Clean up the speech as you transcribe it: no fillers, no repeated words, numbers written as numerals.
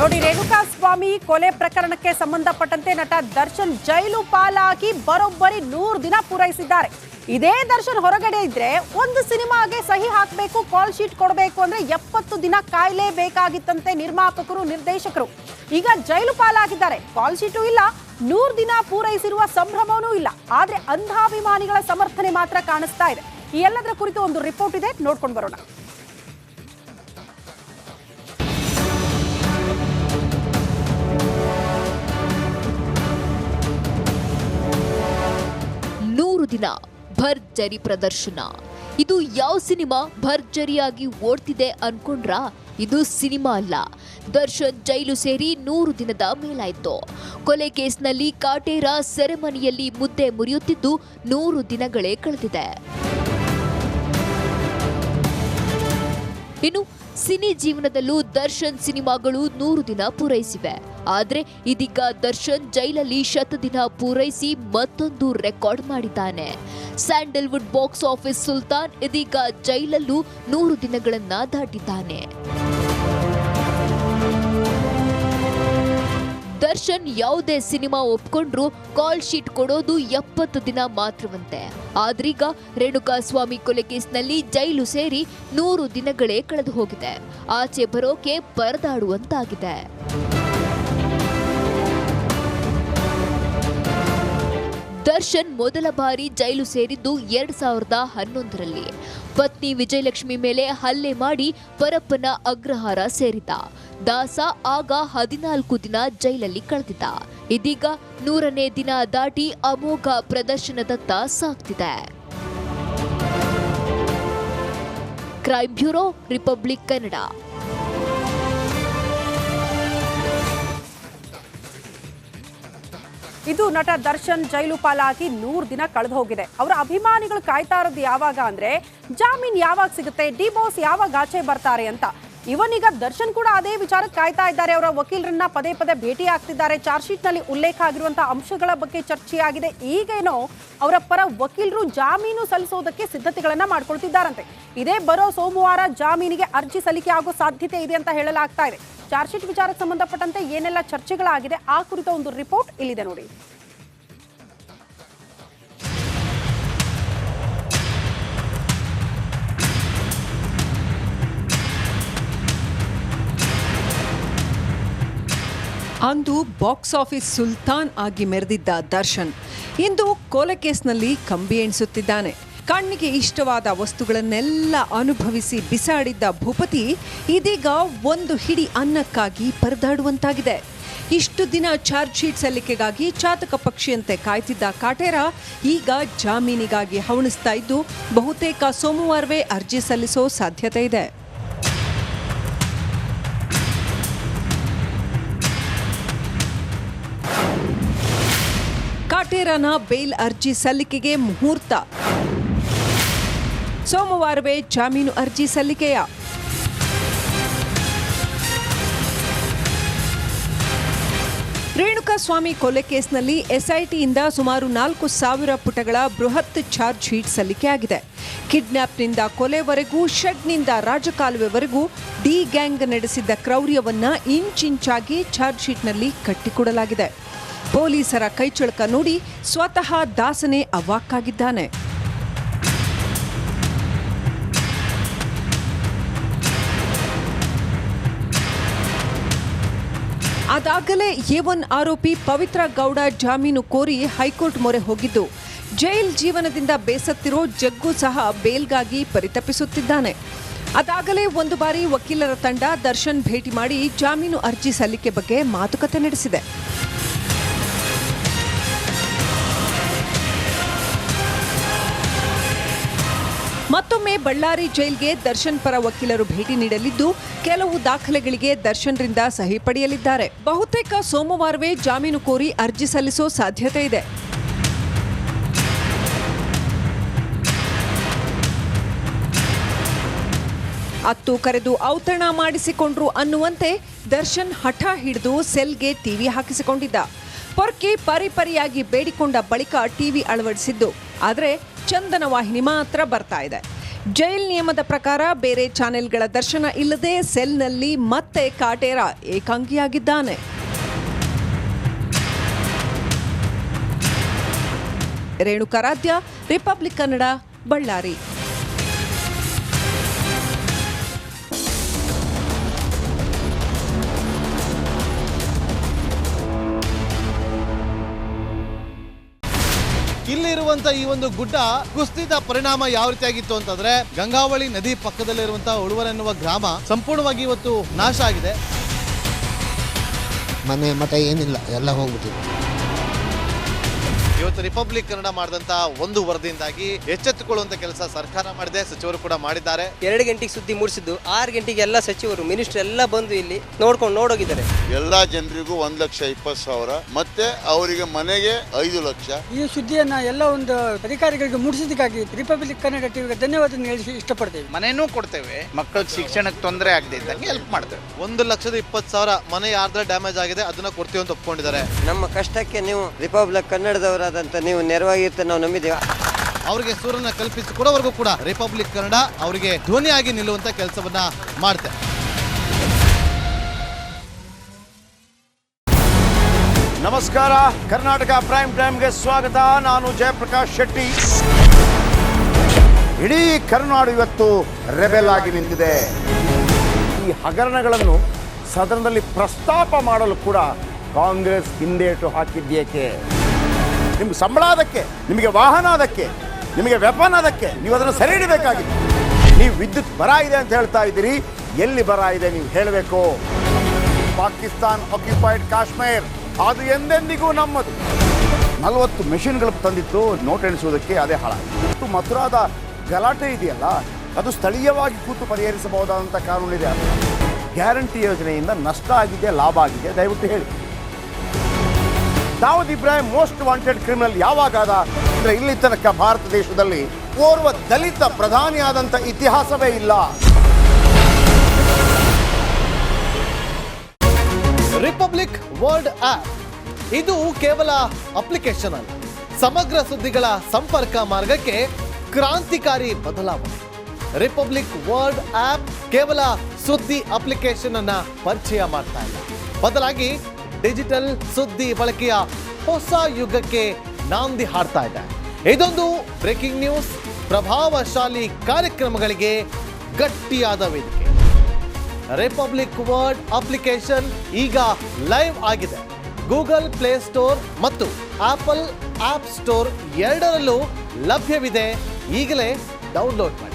ನೋಡಿ, ರೇಣುಕಾಸ್ವಾಮಿ ಕೊಲೆ ಪ್ರಕರಣಕ್ಕೆ ಸಂಬಂಧಪಟ್ಟಂತೆ ನಟ ದರ್ಶನ್ ಜೈಲು ಪಾಲಾಗಿ ಬರೋಬ್ಬರಿ 100 ದಿನ ಪೂರೈಸಿದ್ದಾರೆ. ಇದೇ ದರ್ಶನ್ ಹೊರಗಡೆ ಇದ್ರೆ ಒಂದು ಸಿನಿಮಾಗೆ ಸಹಿ ಹಾಕಬೇಕು, ಕಾಲ್ ಶೀಟ್ ಕೊಡಬೇಕು ಅಂದ್ರೆ 70 ದಿನ ಕಾಯಲೇಬೇಕಾಗಿತ್ತಂತೆ ನಿರ್ಮಾಪಕರು, ನಿರ್ದೇಶಕರು. ಈಗ ಜೈಲು ಪಾಲಾಗಿದ್ದಾರೆ, ಕಾಲ್ ಶೀಟು ಇಲ್ಲ, 100 ದಿನ ಪೂರೈಸಿರುವ ಸಂಭ್ರಮವೂ ಇಲ್ಲ. ಆದ್ರೆ ಅಂಧಾಭಿಮಾನಿಗಳ ಸಮರ್ಥನೆ ಮಾತ್ರ ಕಾಣಿಸ್ತಾ ಇದೆ. ಈ ಎಲ್ಲದರ ಕುರಿತು ಒಂದು ರಿಪೋರ್ಟ್ ಇದೆ, ನೋಡ್ಕೊಂಡು ಬರೋಣ. ದಿನ ಭರ್ಜರಿ ಪ್ರದರ್ಶನ. ಇದು ಯಾವ ಸಿನಿಮಾ ಭರ್ಜರಿಯಾಗಿ ಓಡ್ತಿದೆ ಅನ್ಕೊಂಡ್ರಾ? ಇದು ಸಿನಿಮಾ ಅಲ್ಲ. ದರ್ಶನ್ ಜೈಲು ಸೇರಿ 100 ದಿನದ ಮೇಲಾಯ್ತು. ಕೊಲೆ ಕೇಸ್ನಲ್ಲಿ ಕಾಟೇರ ಸೆರೆಮನಿಯಲ್ಲಿ ಮುದ್ದೆ ಮುರಿಯುತ್ತಿದ್ದು 100 ದಿನಗಳೇ ಕಳೆದಿದೆ. ಇನ್ನು ಸಿನಿ ಜೀವನದಲ್ಲೂ ದರ್ಶನ್ ಸಿನಿಮಾಗಳು 100 ದಿನ ಪೂರೈಸಿವೆ. ಆದ್ರೆ ಇದೀಗ ದರ್ಶನ್ ಜೈಲಲ್ಲಿ 100 ದಿನ ಪೂರೈಸಿ ಮತ್ತೊಂದು ರೆಕಾರ್ಡ್ ಮಾಡಿದ್ದಾನೆ. ಸ್ಯಾಂಡಲ್ವುಡ್ ಬಾಕ್ಸ್ ಆಫೀಸ್ ಸುಲ್ತಾನ್ ಇದೀಗ ಜೈಲಲ್ಲೂ 100 ದಿನಗಳನ್ನ ದಾಟಿದ್ದಾನೆ. ದರ್ಶನ್ ಯಾವುದೇ ಸಿನಿಮಾ ಒಪ್ಕೊಂಡ್ರು ಕಾಲ್ ಶೀಟ್ ಕೊಡೋದು 70 ದಿನ ಮಾತ್ರವಂತೆ. ಆದ್ರೀಗ ರೇಣುಕಾಸ್ವಾಮಿ ಕೊಲೆ ಕೇಸ್ನಲ್ಲಿ ಜೈಲು ಸೇರಿ 100 ದಿನಗಳೇ ಕಳೆದು ಹೋಗಿದೆ. ಆಚೆ ಬರೋಕೆ ಪರದಾಡುವಂತಾಗಿದೆ. ದರ್ಶನ್ ಮೊದಲ ಬಾರಿ ಜೈಲು ಸೇರಿದ್ದು 2011ರಲ್ಲಿ. ಪತ್ನಿ ವಿಜಯಲಕ್ಷ್ಮಿ ಮೇಲೆ ಹಲ್ಲೆ ಮಾಡಿ ಪರಪ್ಪನ ಅಗ್ರಹಾರ ಸೇರಿದ. ದಾಸ ಆಗ 14 ದಿನ ಜೈಲಲ್ಲಿ ಕಳೆದಿದ್ದ. ಇದೀಗ 100ನೇ ದಿನ ದಾಟಿ ಅಮೋಘ ಪ್ರದರ್ಶನದತ್ತ ಸಾಗ್ತಿದೆ. Crime bureau, Republic Kannada. ಇದು ನಟ ದರ್ಶನ್ ಜೈಲು ಪಾಲಾಗಿ 100 ದಿನ ಕಳೆದು ಹೋಗಿದೆ. ಅವರ ಅಭಿಮಾನಿಗಳು ಕಾಯ್ತಾ ಇರೋದು ಯಾವಾಗ ಅಂದ್ರೆ ಜಾಮೀನ್ ಯಾವಾಗ ಸಿಗುತ್ತೆ, ಡಿ ಬಾಸ್ ಯಾವಾಗ ಆಚೆ ಬರ್ತಾರೆ ಅಂತ. ಇವನೀಗ ದರ್ಶನ್ ಕೂಡ ಅದೇ ವಿಚಾರಕ್ಕೆ ಕಾಯ್ತಾ ಇದ್ದಾರೆ. ಅವರ ವಕೀಲರನ್ನ ಪದೇ ಪದೇ ಭೇಟಿ ಆಗ್ತಿದ್ದಾರೆ. ಚಾರ್ಜ್ ಶೀಟ್ ನಲ್ಲಿ ಉಲ್ಲೇಖ ಆಗಿರುವಂತಹ ಅಂಶಗಳ ಬಗ್ಗೆ ಚರ್ಚೆಯಾಗಿದೆ. ಈಗೇನೋ ಅವರ ಪರ ವಕೀಲರು ಜಾಮೀನು ಸಲ್ಲಿಸೋದಕ್ಕೆ ಸಿದ್ಧತೆಗಳನ್ನ ಮಾಡ್ಕೊಳ್ತಿದ್ದಾರಂತೆ. ಇದೇ ಬರೋ ಸೋಮವಾರ ಜಾಮೀನಿಗೆ ಅರ್ಜಿ ಸಲ್ಲಿಕೆ ಆಗೋ ಸಾಧ್ಯತೆ ಇದೆ ಅಂತ ಹೇಳಲಾಗ್ತಾ ಇದೆ. ಚಾರ್ಜ್ ಶೀಟ್ ವಿಚಾರಕ್ಕೆ ಸಂಬಂಧಪಟ್ಟಂತೆ ಏನೆಲ್ಲ ಚರ್ಚೆಗಳಾಗಿದೆ ಆ ಕುರಿತ ಒಂದು ರಿಪೋರ್ಟ್ ಇಲ್ಲಿದೆ ನೋಡಿ. ಅಂದು ಬಾಕ್ಸ್ ಆಫೀಸ್ ಸುಲ್ತಾನ್ ಆಗಿ ಮೆರೆದಿದ್ದ ದರ್ಶನ್ ಇಂದು ಕೊಲೆ ಕೇಸ್ನಲ್ಲಿ ಕಂಬಿ ಎಣಿಸುತ್ತಿದ್ದಾನೆ. ಕಣ್ಣಿಗೆ ಇಷ್ಟವಾದ ವಸ್ತುಗಳನ್ನೆಲ್ಲ ಅನುಭವಿಸಿ ಬಿಸಾಡಿದ್ದ ಭೂಪತಿ ಇದೀಗ ಒಂದು ಹಿಡಿ ಅನ್ನಕ್ಕಾಗಿ ಪರದಾಡುವಂತಾಗಿದೆ. ಇಷ್ಟು ದಿನ ಚಾರ್ಜ್ ಶೀಟ್ ಸಲ್ಲಿಕೆಗಾಗಿ ಚಾತಕ ಪಕ್ಷಿಯಂತೆ ಕಾಯ್ತಿದ್ದ ಕಾಟೇರ ಈಗ ಜಾಮೀನಿಗಾಗಿ ಹವಣಿಸ್ತಾ ಇದ್ದು ಬಹುತೇಕ ಸೋಮವಾರವೇ ಅರ್ಜಿ ಸಲ್ಲಿಸೋ ಸಾಧ್ಯತೆ ಇದೆ. ಕಾಟೇರನ ಬೇಲ್ ಅರ್ಜಿ ಸಲ್ಲಿಕೆಗೆ ಮುಹೂರ್ತ. ಸೋಮವಾರವೇ ಜಾಮೀನು ಅರ್ಜಿ ಸಲ್ಲಿಕೆಯ. ರೇಣುಕಾಸ್ವಾಮಿ ಕೊಲೆ ಕೇಸ್ನಲ್ಲಿ ಎಸ್ಐಟಿಯಿಂದ ಸುಮಾರು 4,000 ಪುಟಗಳ ಬೃಹತ್ ಚಾರ್ಜ್ ಶೀಟ್ ಸಲ್ಲಿಕೆಯಾಗಿದೆ. ಕಿಡ್ನಾಪ್ನಿಂದ ಕೊಲೆವರೆಗೂ, ಶೆಡ್ನಿಂದ ರಾಜಕಾಲುವೆವರೆಗೂ ಡಿ ಗ್ಯಾಂಗ್ ನಡೆಸಿದ್ದ ಕ್ರೌರ್ಯವನ್ನ ಇಂಚಿಂಚಾಗಿ ಚಾರ್ಜ್ ಶೀಟ್ನಲ್ಲಿ ಕಟ್ಟಿಕೊಡಲಾಗಿದೆ. ಪೊಲೀಸರ ಕೈಚಳಕ ನೋಡಿ ಸ್ವತಃ ದಾಸನೇ ಅವಾಕ್ಕಾಗಿದ್ದಾನೆ. ಅದಾಗಲೇ A1 ಆರೋಪಿ ಪವಿತ್ರ ಗೌಡ ಜಾಮೀನು ಕೋರಿ ಹೈಕೋರ್ಟ್ ಮೊರೆ ಹೋಗಿದ್ದು, ಜೈಲ್ ಜೀವನದಿಂದ ಬೇಸತ್ತಿರೋ ಜಗ್ಗು ಸಹ ಬೇಲ್ಗಾಗಿ ಪರಿತಪಿಸುತ್ತಿದ್ದಾನೆ. ಅದಾಗಲೇ ಒಂದು ಬಾರಿ ವಕೀಲರ ತಂಡ ದರ್ಶನ್ ಭೇಟಿ ಮಾಡಿ ಜಾಮೀನು ಅರ್ಜಿ ಸಲ್ಲಿಕೆ ಬಗ್ಗೆ ಮಾತುಕತೆ ನಡೆಸಿದೆ. ಮತ್ತೊಮ್ಮೆ ಬಳ್ಳಾರಿ ಜೈಲ್ಗೆ ದರ್ಶನ್ ಪರ ವಕೀಲರು ಭೇಟಿ ನೀಡಲಿದ್ದು ಕೆಲವು ದಾಖಲೆಗಳಿಗೆ ದರ್ಶನ್ರಿಂದ ಸಹಿ ಪಡೆಯಲಿದ್ದಾರೆ. ಬಹುತೇಕ ಸೋಮವಾರವೇ ಜಾಮೀನು ಕೋರಿ ಅರ್ಜಿ ಸಲ್ಲಿಸೋ ಸಾಧ್ಯತೆ ಇದೆ. ಅತ್ತು ಕರೆದು ಔತಣ ಮಾಡಿಸಿಕೊಂಡ್ರು ಅನ್ನುವಂತೆ ದರ್ಶನ್ ಹಠ ಹಿಡಿದು ಸೆಲ್ಗೆ ಟಿವಿ ಹಾಕಿಸಿಕೊಂಡಿದ್ದ. ಪೊರ್ಕಿ ಪರಿಪರಿಯಾಗಿ ಬೇಡಿಕೊಂಡ ಬಳಿಕ ಟಿವಿ ಅಳವಡಿಸಿದ್ದು. ಆದರೆ ಚಂದನ ವಾಹಿನಿ ಮಾತ್ರ ಬರ್ತಾ ಇದೆ. ಜೈಲ್ ನಿಯಮದ ಪ್ರಕಾರ ಬೇರೆ ಚಾನೆಲ್ಗಳ ದರ್ಶನ ಇಲ್ಲದೆ ಸೆಲ್ನಲ್ಲಿ ಮತ್ತೆ ಕಾಟೇರ ಏಕಾಂಗಿಯಾಗಿದ್ದಾನೆ. ರೇಣುಕಾರಾಧ್ಯ, ರಿಪಬ್ಲಿಕ್ ಕನ್ನಡ, ಬಳ್ಳಾರಿ. ಇಲ್ಲಿರುವಂತ ಈ ಒಂದು ಗುಡ್ಡ ಕುಸಿದ ಪರಿಣಾಮ ಯಾವ ರೀತಿಯಾಗಿತ್ತು ಅಂತಂದ್ರೆ ಗಂಗಾವಳಿ ನದಿ ಪಕ್ಕದಲ್ಲಿರುವಂತಹ ಉಳುವರ್ ಎನ್ನುವ ಗ್ರಾಮ ಸಂಪೂರ್ಣವಾಗಿ ಇವತ್ತು ನಾಶ ಆಗಿದೆ. ಮನೆ ಮಠ ಏನಿಲ್ಲ, ಎಲ್ಲ ಹೋಗ್ಬಿಟ್ಟಿದೆ. ಇವತ್ತು ರಿಪಬ್ಲಿಕ್ ಕನ್ನಡ ಮಾಡಿದಂತ ಒಂದು ವರದಿಯಿಂದಾಗಿ ಎಚ್ಚೆತ್ತುಕೊಳ್ಳುವಂತ ಕೆಲಸ ಸರ್ಕಾರ ಮಾಡಿದೆ, ಸಚಿವರು ಕೂಡ ಮಾಡಿದ್ದಾರೆ. 2 ಗಂಟೆಗೆ ಸುದ್ದಿ ಮೂಡಿಸಿದ್ದು 6 ಗಂಟೆಗೆ ಎಲ್ಲ ಸಚಿವರು ಮಿನಿಸ್ಟರ್ ಎಲ್ಲ ಬಂದು ಇಲ್ಲಿ ನೋಡೋಗಿದ್ದಾರೆ. ಎಲ್ಲಾ ಜನರಿಗೂ 1,20,000 ಮತ್ತೆ ಅವರಿಗೆ ಮನೆಗೆ 5 ಲಕ್ಷ. ಈ ಸುದ್ದಿಯನ್ನ ಎಲ್ಲ ಒಂದು ಅಧಿಕಾರಿಗಳಿಗೆ ಮೂಡಿಸಿದ್ದಕ್ಕಾಗಿ ರಿಪಬ್ಲಿಕ್ ಕನ್ನಡ ಟಿವಿಗೆ ಧನ್ಯವಾದ ಹೇಳಿ ಇಷ್ಟಪಡ್ತೇವೆ. ಮನೆನೂ ಕೊಡ್ತೇವೆ, ಮಕ್ಕಳ ಶಿಕ್ಷಣಕ್ಕೆ ತೊಂದರೆ ಆಗದೆ ಇದ್ದಂಗೆ ಹೆಲ್ಪ್ ಮಾಡ್ತೇವೆ. 1,20,000 ಮನೆ ಯಾರ್ದ್ರ ಡ್ಯಾಮೇಜ್ ಆಗಿದೆ ಅದನ್ನ ಕೊಡ್ತೀವಿ ಅಂತ ಒಪ್ಕೊಂಡಿದ್ದಾರೆ. ನಮ್ಮ ಕಷ್ಟಕ್ಕೆ ನೀವು ರಿಪಬ್ಲಿಕ್ ಕನ್ನಡದವರಾದಂತ ನೀವು ನೆರವಾಗಿರುತ್ತೆ ನಾವು ನಂಬಿದ್ದೇವೆ. ಅವರಿಗೆ ಸೂರನ್ನ ಕಲ್ಪಿಸಿಕೊಡೋವರೆಗೂ ಕೂಡ ರಿಪಬ್ಲಿಕ್ ಕನ್ನಡ ಅವರಿಗೆ ಧ್ವನಿಯಾಗಿ ನಿಲ್ಲುವಂತ ಕೆಲಸವನ್ನ ಮಾಡುತ್ತೆ. ನಮಸ್ಕಾರ, ಕರ್ನಾಟಕ ಪ್ರೈಮ್ ಟೈಮ್ಗೆ ಸ್ವಾಗತ. ನಾನು ಜಯಪ್ರಕಾಶ್ ಶೆಟ್ಟಿ. ಇಡೀ ಕರ್ನಾಡು ಇವತ್ತು ರೆಬೆಲ್ ಆಗಿ ನಿಂತಿದೆ. ಈ ಹಗರಣಗಳನ್ನು ಸದನದಲ್ಲಿ ಪ್ರಸ್ತಾಪ ಮಾಡಲು ಕೂಡ ಕಾಂಗ್ರೆಸ್ ಹಿಂದೇಟು ಹಾಕಿದ್ದೇಕೆ? ನಿಮ್ಗೆ ಸಂಬಳ ಅದಕ್ಕೆ, ನಿಮಗೆ ವಾಹನ ಅದಕ್ಕೆ, ನಿಮಗೆ ವೆಪನ್ ಅದಕ್ಕೆ, ನೀವು ಅದನ್ನು ಸರಿ ಇಡಬೇಕಾಗಿತ್ತು. ನೀವು ವಿದ್ಯುತ್ ಬರ ಇದೆ ಅಂತ ಹೇಳ್ತಾ ಇದ್ದೀರಿ, ಎಲ್ಲಿ ಬರ ಇದೆ ನೀವು ಹೇಳಬೇಕು. ಪಾಕಿಸ್ತಾನ್ ಆಕ್ಯುಪೈಡ್ ಕಾಶ್ಮೀರ್ ಅದು ಎಂದೆಂದಿಗೂ ನಮ್ಮದು. 40 ಮೆಷಿನ್ಗಳು ತಂದಿತ್ತು ನೋಟ್ ಎಣಿಸುವುದಕ್ಕೆ, ಅದೇ ಹಾಳಾಯಿತು. ಮಥುರಾದ ಗಲಾಟೆ ಇದೆಯಲ್ಲ, ಅದು ಸ್ಥಳೀಯವಾಗಿ ಕೂತು ಪರಿಹರಿಸಬಹುದಾದಂಥ ಕಾನೂನಿದೆ. ಗ್ಯಾರಂಟಿ ಯೋಜನೆಯಿಂದ ನಷ್ಟ ಆಗಿದೆ, ಲಾಭ ಆಗಿದೆ, ದಯವಿಟ್ಟು ಹೇಳಿ. Dawood Ibrahim most wanted criminal ಯಾವಾಗಾದ ಅಂದರೆ ಇಲ್ಲಿ ತನಕ ಭಾರತ ದೇಶದಲ್ಲಿ ಓರ್ವ ದಲಿತ ಪ್ರಧಾನಿಯಾದಂಥ ಇತಿಹಾಸವೇ ಇಲ್ಲ. ರಿಪಬ್ಲಿಕ್ ವರ್ಲ್ಡ್ ಆಪ್ ಇದು ಕೇವಲ ಅಪ್ಲಿಕೇಶನ್ ಅಲ್ಲ, ಸಮಗ್ರ ಸುದ್ದಿಗಳ ಸಂಪರ್ಕ ಮಾರ್ಗಕ್ಕೆ ಕ್ರಾಂತಿಕಾರಿ ಬದಲಾವಣೆ. ರಿಪಬ್ಲಿಕ್ ವರ್ಲ್ಡ್ ಆಪ್ ಕೇವಲ ಸುದ್ದಿ ಅಪ್ಲಿಕೇಶನ್ ಅನ್ನ ಪರಿಚಯ ಮಾಡ್ತಾ ಇಲ್ಲ, ಬದಲಾಗಿ ಡಿಜಿಟಲ್ ಸುದ್ದಿ ಬಳಕೆಯ ಹೊಸ ಯುಗಕ್ಕೆ ನಾಂದಿ ಹಾಡ್ತಾ ಇದೆ. ಇದೊಂದು ಬ್ರೇಕಿಂಗ್ ನ್ಯೂಸ್, ಪ್ರಭಾವಶಾಲಿ ಕಾರ್ಯಕ್ರಮಗಳಿಗೆ ಗಟ್ಟಿಯಾದ ವೇದಿಕೆ. ರಿಪಬ್ಲಿಕ್ ವರ್ಲ್ಡ್ ಅಪ್ಲಿಕೇಶನ್ ಈಗ ಲೈವ್ ಆಗಿದೆ. ಗೂಗಲ್ ಪ್ಲೇ ಸ್ಟೋರ್ ಮತ್ತು ಆಪಲ್ ಆಪ್ ಸ್ಟೋರ್ ಎರಡರಲ್ಲೂ ಲಭ್ಯವಿದೆ. ಈಗಲೇ ಡೌನ್ಲೋಡ್ ಮಾಡಿ.